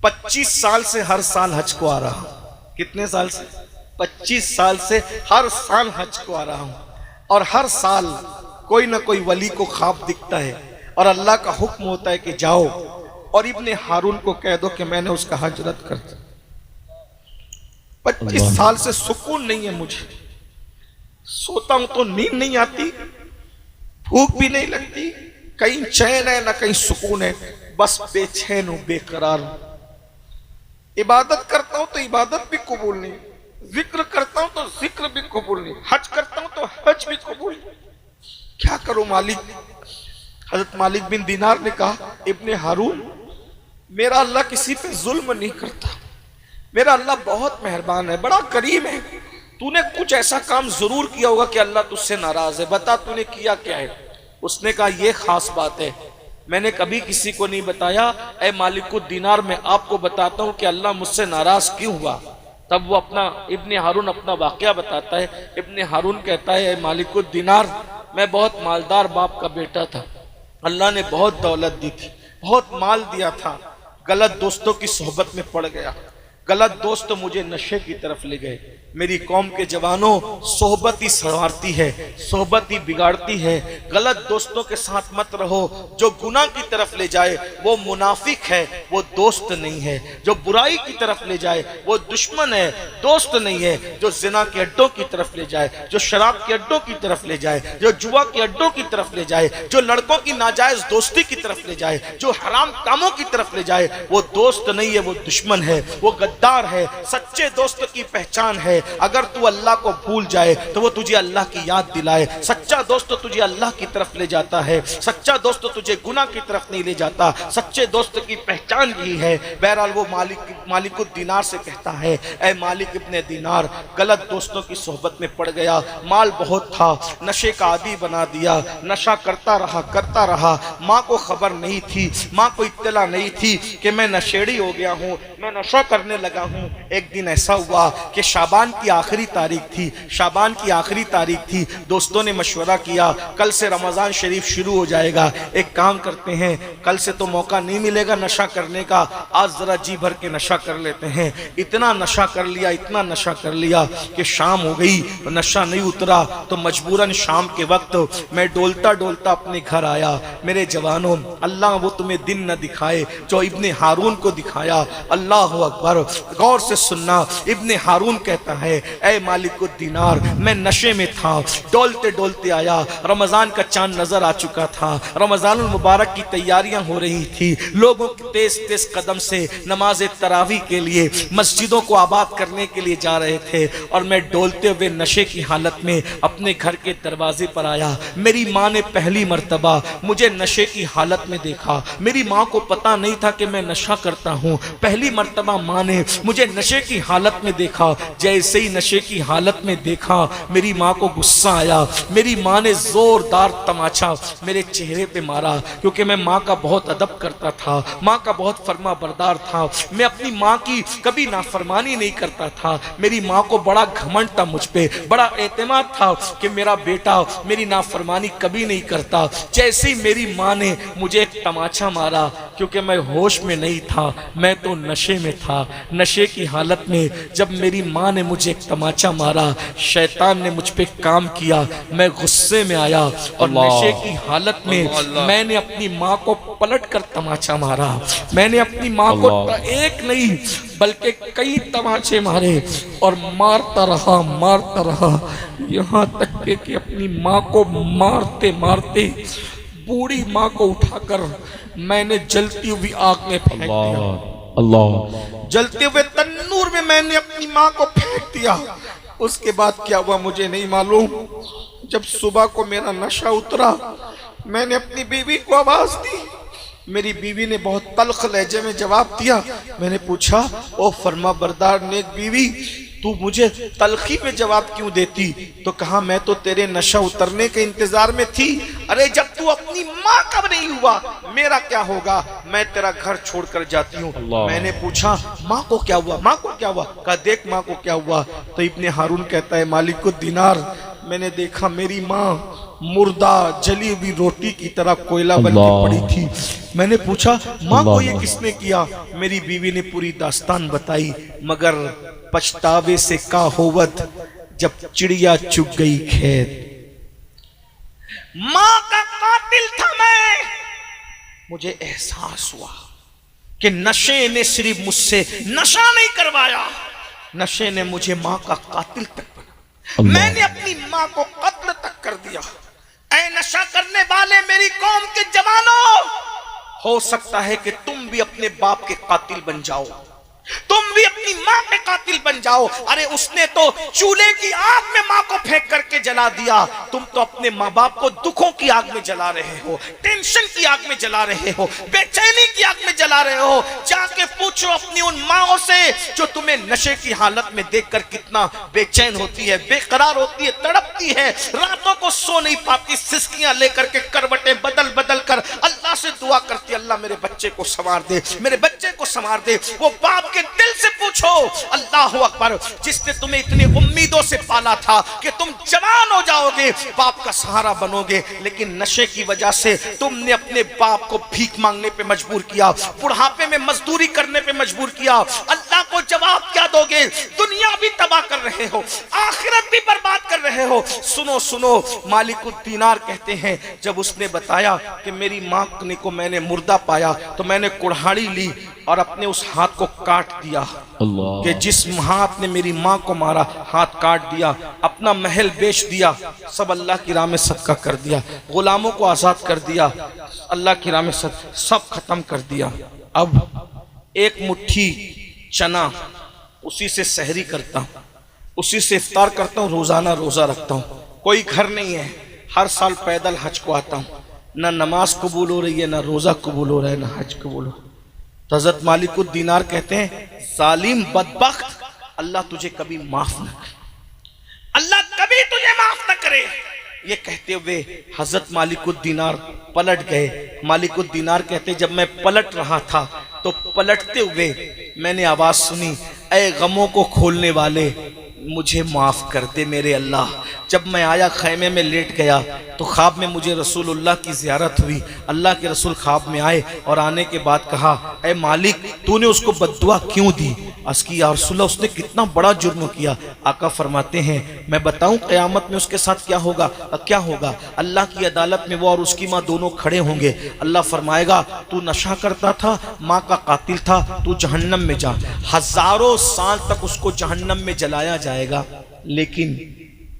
25 साल से हर साल हज को आ रहा हूं। कितने साल से? 25 साल से हर साल हज को आ रहा हूं, और हर साल कोई ना कोई वली को ख्वाब दिखता है और अल्लाह का हुक्म होता है कि जाओ और इब्ने हारून को कह दो कि मैंने उसका हज रद्द कर दिया। 25 साल से सुकून नहीं है मुझे, सोता हूं तो नींद नहीं आती, भूख भी नहीं लगती, कहीं चैन है ना कहीं सुकून है, बस बेचैन हूं, बेकरार हूं। इबादत करता हूं तो इबादत भी कबूल नहीं, जिक्र करता हूं तो जिक्र भी कबूल नहीं, हज करता हूं तो हज भी कबूल नहीं, क्या करूं मालिक? हजरत मालिक बिन दीनार ने कहा इब्ने हारून मेरा अल्लाह किसी पे जुल्म नहीं करता, मेरा अल्लाह बहुत मेहरबान है, बड़ा करीम है। तूने कुछ ऐसा काम जरूर किया होगा कि अल्लाह तुझसे नाराज है, बता तूने किया क्या है? उसने कहा यह खास बात है, मैंने कभी किसी को नहीं बताया। ए मालिकुद दीनार मैं आपको बताता हूं कि अल्लाह मुझसे नाराज क्यों हुआ। तब वो अपना इब्ने हारून अपना वाकया बताता है। इब्ने हारून कहता है ए मालिकुद दीनार मैं बहुत मालदार बाप का बेटा था, अल्लाह ने बहुत दौलत दी थी, बहुत माल दिया था, गलत दोस्तों की सोहबत में पड़ गया, गलत दोस्त मुझे नशे की तरफ ले गए। मेरी कौम के जवानों सोहबत ही संवारती है, सोहबत ही बिगाड़ती है। गलत दोस्तों के साथ मत रहो, जो गुनाह की तरफ ले जाए वो मुनाफिक है, वो दोस्त नहीं है। जो बुराई की तरफ ले जाए वो दुश्मन है, दोस्त नहीं है। जो जिना के अड्डों की तरफ ले जाए, जो शराब के अड्डों की तरफ ले जाए, जो जुआ के अड्डों की तरफ ले जाए, जो लड़कों की नाजायज दोस्ती की तरफ ले जाए, जो हराम कामों की तरफ ले जाए, वो दोस्त नहीं है, वो दुश्मन है, वो गद्दार है। सच्चे दोस्त की पहचान है, अगर तू अल्लाह को भूल जाए तो वो तुझे अल्लाह की याद दिलाए। सच्चा दोस्त तुझे अल्लाह की तरफ ले जाता है, सच्चा दोस्त तुझे गुनाह की तरफ नहीं ले जाता। सच्चे दोस्त की पहचान यही है। बहरहाल वो मालिकुद दीनार से कहता है ऐ मालिक इब्ने दीनार गलत दोस्तों की सोहबत में पड़ गया, माल बहुत था, नशे का आदी बना दिया, नशा करता रहा। माँ को खबर नहीं थी, माँ को इत्तला नहीं थी कि मैं नशेड़ी हो गया हूँ, मैं नशा करने लगा हूँ। एक दिन ऐसा हुआ कि शाबान की आखिरी तारीख थी, दोस्तों ने मशवरा किया कल से रमजान शरीफ शुरू हो जाएगा, एक काम करते हैं कल से तो मौका नहीं मिलेगा नशा करने का, आज जरा जी भर के नशा कर लेते हैं। इतना नशा कर लिया कि शाम हो गई, नशा नहीं उतरा तो मजबूरन शाम के वक्त मैं डोलता डोलता अपने घर आया। मेरे जवानों, अल्लाह वो तुम्हें दिन न दिखाए जो इब्ने हारून को दिखाया। अल्लाह अकबर। गौर से सुनना। इब्ने हारून कहता है, ऐ मालिकुद्दीनार, मैं नशे में था, डोलते डोलते आया, रमजान का चांद नजर आ चुका था, रमजानुल मुबारक की तैयारियां हो रही थी, लोगों के तेज तेज कदम से नमाज तरावी के लिए मस्जिदों को आबाद करने के लिए जा रहे थे, और मैं डोलते हुए नशे की हालत में अपने घर के दरवाजे पर आया। मेरी माँ ने पहली मर्तबा मुझे नशे की हालत में देखा। मेरी माँ को पता नहीं था कि मैं नशा करता हूँ। पहली मर्तबा माँ ने मुझे नशे की हालत में देखा। जैसे ही नशे की हालत में देखा, मेरी माँ को गुस्सा आया। मेरी माँ ने जोरदार तमाचा मेरे चेहरे पे मारा, क्योंकि मैं माँ का बहुत अदब करता था, माँ का बहुत फर्मा बरदार था। मैं अपनी माँ की कभी नाफरमानी नहीं करता था। मेरी माँ को बड़ा घमंड था मुझ पे, बड़ा एतमाद था कि मेरा बेटा मेरी नाफरमानी कभी नहीं करता। जैसे ही मेरी माँ ने मुझे एक तमाचा मारा, क्योंकि मैं होश में नहीं था, मैं तो नशे में था। नशे की हालत में जब मेरी माँ ने मुझे एक तमाचा मारा, शैतान ने मुझ पे काम किया। मैं गुस्से में आया और नशे की हालत में मैंने अपनी माँ को पलट कर तमाचा मारा। मैंने अपनी माँ को एक नहीं बल्कि कई तमाचे मारे और मारता रहा यहाँ तक कि अपनी माँ को मारते मारते बूढ़ी माँ को उठाकर मैंने जलती हुई आग में फेंक दिया। अल्लाह, जलते हुए तन्नूर में मैंने अपनी माँ को फेंक दिया। उसके बाद क्या हुआ मुझे नहीं मालूम। जब सुबह को मेरा नशा उतरा, मैंने अपनी बीवी को आवाज दी। मेरी बीवी ने बहुत तल्ख लहजे में जवाब दिया। मैंने पूछा, ओ फरमा बरदार नेक बीवी, तू मुझे तलखी में जवाब क्यों देती? तो कहा, मैं तो तेरे नशा उतरने के इंतजार में थी। अरे जब तू अपनी माँ का नहीं हुआ, मेरा क्या होगा? मैं तेरा घर छोड़कर जाती हूँ। मैंने पूछा, माँ को क्या हुआ? माँ को क्या हुआ? कहा, देख माँ को क्या हुआ। तो इब्ने हारून कहता है, मालिकुद्दीनार, मैंने देखा मेरी माँ मुर्दा जली हुई रोटी की तरह कोयला बन के पड़ी थी। मैंने पूछा, माँ को ये किसने किया? मेरी बीवी ने पूरी दास्तान बताई। मगर पछतावे से का होवत जब चिड़िया चुग गई खेत। माँ का कातिल था मैं। मुझे एहसास हुआ कि नशे ने सिर्फ मुझसे नशा नहीं करवाया, नशे ने मुझे माँ का कातिल तक बना। मैंने अपनी माँ को कत्ल तक कर दिया। ऐ नशा करने वाले मेरी कौम के जवानों, हो सकता है कि तुम भी अपने बाप के कातिल बन जाओ, तुम भी अपनी माँ के कातिल बन जाओ। अरे उसने तो चूल्हे की आग में माँ को फेंक करके जला दिया, तुम तो अपने माँ बाप को दुखों की आग में जला रहे हो, टेंशन की आग में जला रहे हो, बेचैनी की आग में जला रहे हो। जाके पूछो अपनी उन माँओं से जो तुम्हें नशे की हालत में देखकर कितना बेचैन होती है, बेकरार होती है, तड़पती है, रातों को सो नहीं पाती, सिसकियां लेकर के करवटें बदल बदल कर अल्लाह से दुआ करती, अल्लाह मेरे बच्चे को संवार दे, मेरे बच्चे को संवार दे। वो बाप के दिल से पूछो, अल्लाह अकबर, जिसने तुम्हें इतनी उम्मीदों से पाला था कि तुम जवान हो जाओगे, बाप का सहारा बनोगे, लेकिन नशे की वजह से तुमने अपने बाप को भीख मांगने पे मजबूर किया, बुढ़ापे में मजदूरी करने पे मजबूर किया। अल्लाह को जवाब क्या दोगे? दुनिया भी तबाह कर रहे हो, आखिरत भी बर्बाद कर रहे हो। सुनो सुनो, मालिकुद्दीनार कहते हैं, जब उसने बताया कि मेरी माँ को मैंने मुर्दा पाया, तो मैंने कुल्हाड़ी ली और अपने उस हाथ को काट दिया कि जिस हाथ ने मेरी माँ को मारा, हाथ काट दिया, अपना महल बेच दिया, सब अल्लाह की राह में सदका कर दिया, गुलामों को आज़ाद कर दिया, अल्लाह की राह में सब खत्म कर दिया। अब एक मुट्ठी चना, उसी से सहरी करता हूँ, उसी से इफ्तार करता हूँ, रोज़ाना रोज़ा रखता हूँ। कोई घर नहीं है, हर साल पैदल हज को आता हूँ। ना नमाज कबूल हो रही है, ना रोज़ा कबूल हो रहा है, ना हज कबूल हो। तो हज़रत मालिकुद्दीनार कहते हैं, जालिम बदबख्त, अल्लाह तुझे कभी माफ न करे, अल्लाह कभी तुझे माफ न करे। ये कहते हुए हज़रत मालिकुद्दीनार पलट गए। मालिकुद्दीनार कहते, जब मैं पलट रहा था तो पलटते हुए मैंने आवाज़ सुनी, ऐ गमों को खोलने वाले, मुझे माफ कर दे मेरे अल्लाह, जब मैं आया खैमे में लेट गया तो ख्वाब में मुझे रसूलुल्लाह की ज़ियारत हुई। अल्लाह के रसूल ख्वाब में आए और आने के बाद कहा, ए मालिक तूने उसको बद्दुआ क्यों दी? अर्ज़ की, या रसूलल्लाह उसने कितना बड़ा जुर्म किया। आका फरमाते हैं, मैं बताऊं क़यामत में उसके साथ क्या होगा? क्या होगा? अल्लाह की अदालत में वो और उसकी माँ दोनों खड़े होंगे। अल्लाह फरमाएगा, तू नशा करता था, माँ का कातिल था, तू जहन्नम में जा। हजारों साल तक उसको जहन्नम में जलाया जाएगा, लेकिन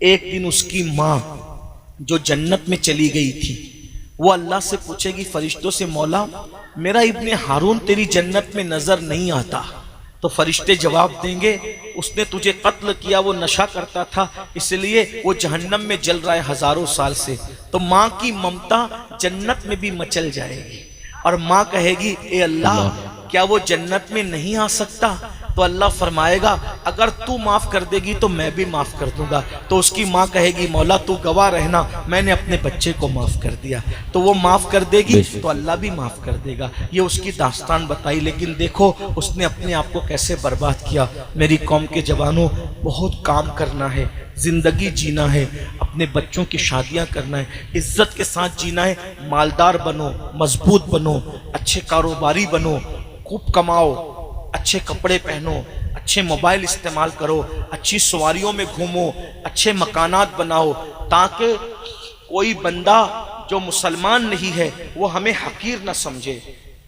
एक दिन उसकी माँ जो जन्नत में चली गई थी वो अल्लाह से पूछेगी फरिश्तों से, मौला मेरा इब्ने हारून तेरी जन्नत में नजर नहीं आता। तो फरिश्ते जवाब देंगे, उसने तुझे कत्ल किया, वो नशा करता था, इसलिए वो जहन्नम में जल रहा है हजारों साल से। तो माँ की ममता जन्नत में भी मचल जाएगी और माँ कहेगी, ए अल्लाह क्या वो जन्नत में नहीं आ सकता? तो अल्लाह फरमाएगा, अगर तू माफ़ कर देगी तो मैं भी माफ़ कर दूंगा। तो उसकी माँ कहेगी, मौला तू गवाह रहना, मैंने अपने बच्चे को माफ़ कर दिया। तो वो माफ़ कर देगी तो अल्लाह भी माफ़ कर देगा। ये उसकी दास्तान बताई, लेकिन देखो उसने अपने आप को कैसे बर्बाद किया। मेरी कौम के जवानों, बहुत काम करना है, ज़िंदगी जीना है, अपने बच्चों की शादियाँ करना है, इज्जत के साथ जीना है। मालदार बनो, मजबूत बनो, अच्छे कारोबारी बनो, खूब कमाओ, अच्छे कपड़े पहनो, अच्छे मोबाइल इस्तेमाल करो, अच्छी सवारियों में घूमो, अच्छे मकानात बनाओ, ताकि कोई बंदा जो मुसलमान नहीं है वो हमें हकीर न समझे।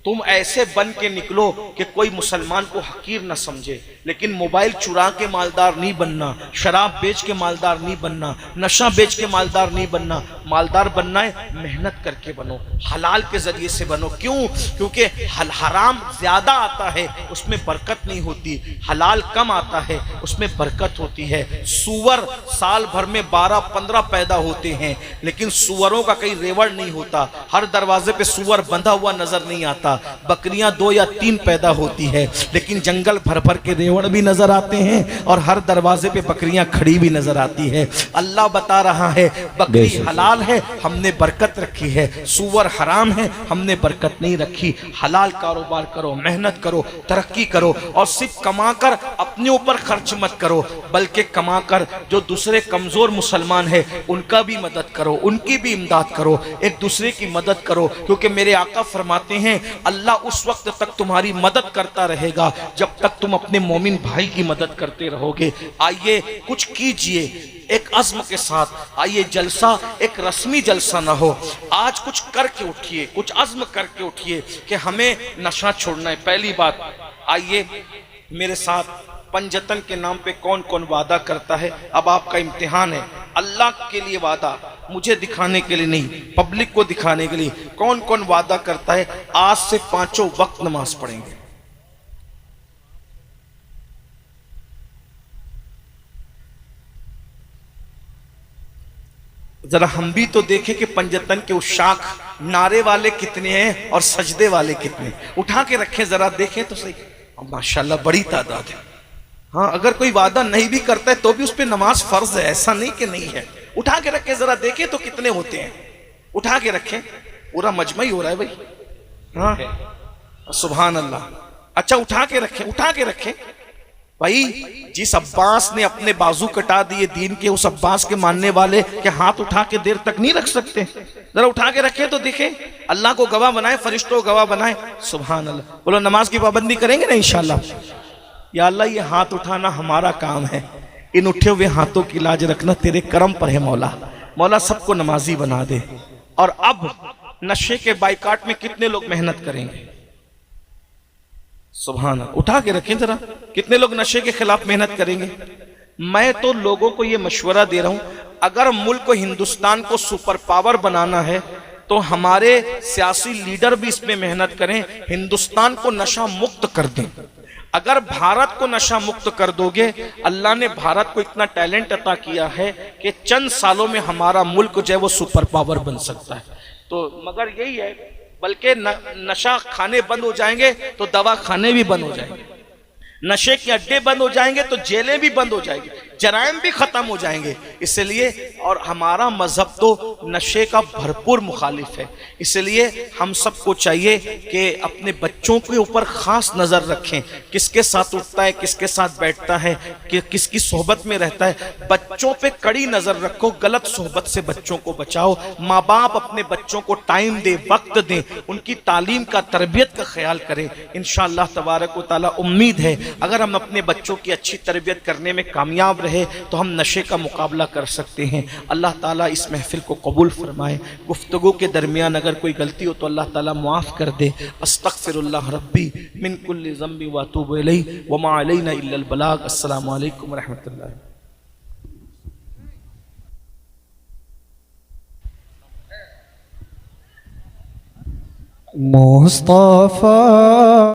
तुम ऐसे बन के निकलो कि कोई मुसलमान को हकीर न समझे। लेकिन मोबाइल चुरा के मालदार नहीं बनना, शराब बेच के मालदार नहीं बनना, नशा बेच के मालदार नहीं बनना। मालदार बनना है, मेहनत करके बनो, हलाल के जरिए से बनो। क्यों? क्योंकि हराम ज्यादा आता है उसमें बरकत नहीं होती, हलाल कम आता है उसमें बरकत होती है। सूअर साल भर में 12-15 पैदा होते हैं, लेकिन सूअरों का कहीं रेवड़ नहीं होता। हर दरवाजे पे सूअर बंधा हुआ नजर नहीं आता। बकरियां 2 या 3 पैदा होती है, लेकिन जंगल भर भर के रेवड़ भी नजर आते हैं और हर दरवाजे पे बकरियां खड़ी भी नजर आती है। अल्लाह बता रहा है, बकरी हलाल है, हमने बरकत रखी है, सूअर हराम है, हमने बरकत नहीं रखी। हलाल कारोबार करो, मेहनत करो, तरक्की करो, और सिर्फ कमाकर अपने ऊपर खर्च मत करो, बल्कि कमाकर जो दूसरे कमजोर मुसलमान है उनका भी मदद करो, उनकी भी इमदाद करो, एक दूसरे की मदद करो। क्योंकि मेरे आका फरमाते हैं, अल्लाह उस वक्त तक तुम्हारी मदद करता रहेगा जब तक तुम अपने मोमिन भाई की मदद करते रहोगे। आइए कुछ कीजिए एक अज़्म के साथ। आइए जलसा एक रस्मी जलसा ना हो, आज कुछ करके उठिए, कुछ अज़्म करके उठिए कि हमें नशा छोड़ना है। पहली बात, आइए मेरे साथ पंजतन के नाम पे कौन कौन वादा करता है। अब आपका इम्तिहान है, अल्लाह के लिए वादा, मुझे दिखाने के लिए नहीं, पब्लिक को दिखाने के लिए। कौन कौन वादा करता है आज से 5 वक्त नमाज पढ़ेंगे? जरा हम भी तो देखें कि पंजतन के उशाक नारे वाले कितने हैं और सजदे वाले कितने। उठा के रखें, जरा देखें तो सही। माशाल्लाह बड़ी तादाद है। हाँ, अगर कोई वादा नहीं भी करता है तो भी उस पर नमाज फर्ज है, ऐसा नहीं कि नहीं है। उठा के रखें, जरा देखें तो कितने होते हैं। उठा के रखें, पूरा मजमा ही हो रहा है भाई। हाँ, सुभान अल्लाह। अच्छा, उठा के रखें, उठा के रखें भाई। जिस अब्बास ने अपने बाजू कटा दिए दीन के, उस अब्बास के मानने वाले के हाथ उठा के देर तक नहीं रख सकते। जरा उठा के रखें तो देखें, अल्लाह को गवाह बनाए, फरिश्तों को गवाह बनाए। सुभान अल्लाह। बोलो नमाज की पाबंदी करेंगे ना इंशाल्लाह। या अल्लाह, ये हाथ उठाना हमारा काम है, इन उठे हुए हाथों की लाज रखना तेरे करम पर है मौला। मौला सबको नमाजी बना दे। और अब नशे के बाइकाट में कितने लोग मेहनत करेंगे? सुभान अल्लाह। उठा के रखें जरा, कितने लोग नशे के खिलाफ मेहनत करेंगे? मैं तो लोगों को ये मशवरा दे रहा हूं, अगर मुल्क को, हिंदुस्तान को सुपर पावर बनाना है तो हमारे सियासी लीडर भी इसमें मेहनत करें, हिंदुस्तान को नशा मुक्त कर दें। अगर भारत को नशा मुक्त कर दोगे, अल्लाह ने भारत को इतना टैलेंट अता किया है कि चंद सालों में हमारा मुल्क जो है वो सुपर पावर बन सकता है। तो मगर यही है, बल्कि नशा खाने बंद हो जाएंगे तो दवा खाने भी बंद हो जाएंगे, नशे के अड्डे बंद हो जाएंगे तो जेलें भी बंद हो जाएंगी। जराइम भी खत्म हो जाएंगे। इसलिए और हमारा मजहब तो नशे का भरपूर मुखालिफ है, इसलिए हम सबको चाहिए कि अपने बच्चों के ऊपर खास नजर रखें, किसके साथ उठता है, किसके साथ बैठता है, कि किसकी सोहबत में रहता है। बच्चों पे कड़ी नजर रखो, गलत सोहबत से बच्चों को बचाओ। माँ बाप अपने बच्चों को टाइम दे, वक्त दें, उनकी तालीम का, तरबियत का ख्याल करें। इंशाअल्लाह तबारक व तआला उम्मीद है अगर हम अपने बच्चों की अच्छी तरबियत करने में कामयाब रहे तो हम नशे का मुकाबला कर सकते हैं। अल्लाह ताला इस महफिल को कबूल फरमाए। गुफ्तगू के दरमियान अगर कोई गलती हो तो अल्लाह ताला मुआफ़ कर दे। अस्तगफिरुल्लाह रब्बी मिन कुल्लि ज़ंबि व अतूबु इलैहि व मा अलैना इल्लल बलाग। अस्सलामु अलैकुम व रहमतुल्लाह। मुस्तफा